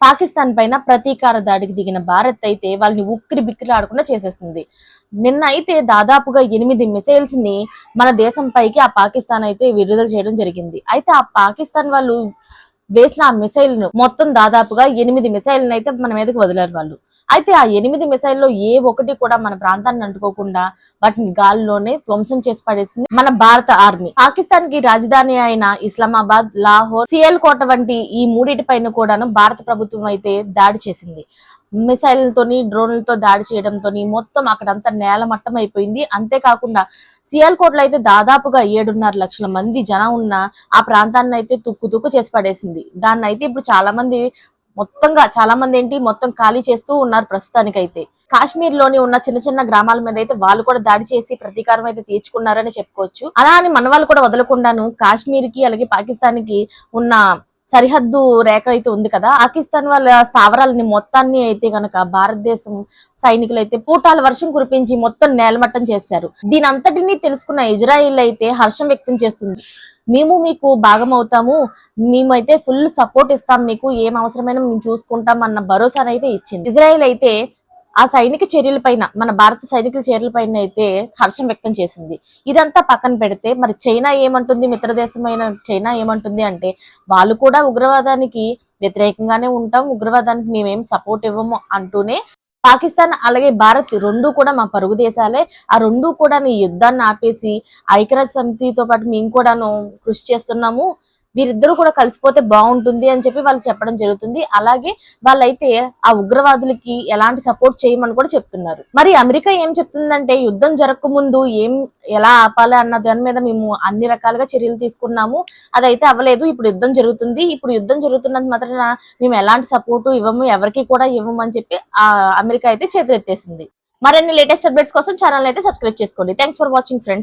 పాకిస్తాన్ పైన ప్రతీకార దాడికి దిగిన భారత్ అయితే వాళ్ళని ఉక్కిరి బిక్కిరి ఆడకుండా చేసేస్తుంది. నిన్న అయితే దాదాపుగా 8 మిసైల్స్ ని మన దేశం పైకి ఆ పాకిస్తాన్ అయితే విడుదల చేయడం జరిగింది. అయితే ఆ పాకిస్తాన్ వాళ్ళు వేసిన ఆ మిసైల్ ను మొత్తం దాదాపుగా 8 మిసైల్ అయితే మన మీదకి వదిలారు వాళ్ళు. అయితే ఆ 8 మిసైల్లో ఏ ఒక్కటి కూడా మన ప్రాంతాన్ని అంటుకోకుండా వాటిని గాల్లోనే ధ్వంసం చేసి పడేసింది మన భారత ఆర్మీ. పాకిస్తాన్ కి రాజధాని అయిన ఇస్లామాబాద్, లాహోర్, సియాల్కోట్ వంటి ఈ మూడిటి పైన కూడాను భారత ప్రభుత్వం అయితే దాడి చేసింది. మిసైల్తోని, డ్రోన్లతో దాడి చేయడంతో మొత్తం అక్కడంతా నేలమట్టం అయిపోయింది. అంతేకాకుండా సియాల్కోట్ లో అయితే దాదాపుగా 7.5 లక్షల మంది జనం ఉన్న ఆ ప్రాంతాన్ని అయితే తుక్కు చేసి పడేసింది. దాన్ని అయితే ఇప్పుడు చాలా మంది మొత్తం ఖాళీ చేస్తూ ఉన్నారు ప్రస్తుతానికైతే. కాశ్మీర్ లోని ఉన్న చిన్న చిన్న గ్రామాల మీద అయితే వాళ్ళు కూడా దాడి చేసి ప్రతీకారం అయితే తీర్చుకున్నారని చెప్పుకోవచ్చు. అలా అని మన వాళ్ళు కూడా వదలకుండాను కాశ్మీర్ కి అలాగే పాకిస్తాన్ కి ఉన్న సరిహద్దు రేఖ అయితే ఉంది కదా, పాకిస్తాన్ వాళ్ళ స్థావరాలని మొత్తాన్ని అయితే గనక భారతదేశం సైనికులు అయితే పూటాల వర్షం కురిపించి మొత్తం నేలమట్టం చేశారు. దీని అంతటినీ తెలుసుకున్న ఇజ్రాయిల్ అయితే హర్షం వ్యక్తం చేస్తుంది. మేము మీకు భాగం అవుతాము, మేమైతే ఫుల్ సపోర్ట్ ఇస్తాం, మీకు ఏం అవసరమైనా మేము చూసుకుంటాం అన్న భరోసానైతే ఇచ్చింది. ఇజ్రాయిల్ అయితే ఆ సైనిక చర్యల పైన, మన భారత సైనికుల చర్యల పైన అయితే హర్షం వ్యక్తం చేసింది. ఇదంతా పక్కన పెడితే మరి చైనా ఏమంటుంది, మిత్రదేశమైన చైనా ఏమంటుంది అంటే వాళ్ళు కూడా ఉగ్రవాదానికి వ్యతిరేకంగానే ఉంటాం, ఉగ్రవాదానికి మేమేం సపోర్ట్ ఇవ్వము అంటూనే పాకిస్తాన్ అలాగే భారత్ రెండు కూడా మా పరుగు దేశాలే, ఆ రెండు కూడా నీ యుద్ధాన్ని ఆపేసి ఐక్యరాజ్య సమితితో పాటు మేము కూడాను కృషి చేస్తున్నాము, వీరిద్దరూ కూడా కలిసిపోతే బాగుంటుంది అని చెప్పి వాళ్ళు చెప్పడం జరుగుతుంది. అలాగే వాళ్ళైతే ఆ ఉగ్రవాదులకి ఎలాంటి సపోర్ట్ చేయమని కూడా చెప్తున్నారు. మరి అమెరికా ఏం చెప్తుందంటే యుద్ధం జరగక ముందు ఎలా ఆపాలి అన్న దాని మీద మేము అన్ని రకాలుగా చర్యలు తీసుకున్నాము, అదైతే అవ్వలేదు, ఇప్పుడు యుద్ధం జరుగుతుంది, ఇప్పుడు యుద్ధం జరుగుతున్నంత మాత్రాన మేము ఎలాంటి సపోర్టు ఇవ్వము, ఎవరికి కూడా ఇవ్వము అని చెప్పి ఆ అమెరికా అయితే చేతులెత్తేసింది. మరిన్ని లేటెస్ట్ అప్డేట్స్ కోసం ఛానల్ అయితే సబ్స్క్రైబ్ చేసుకోండి. Thanks for watching friends.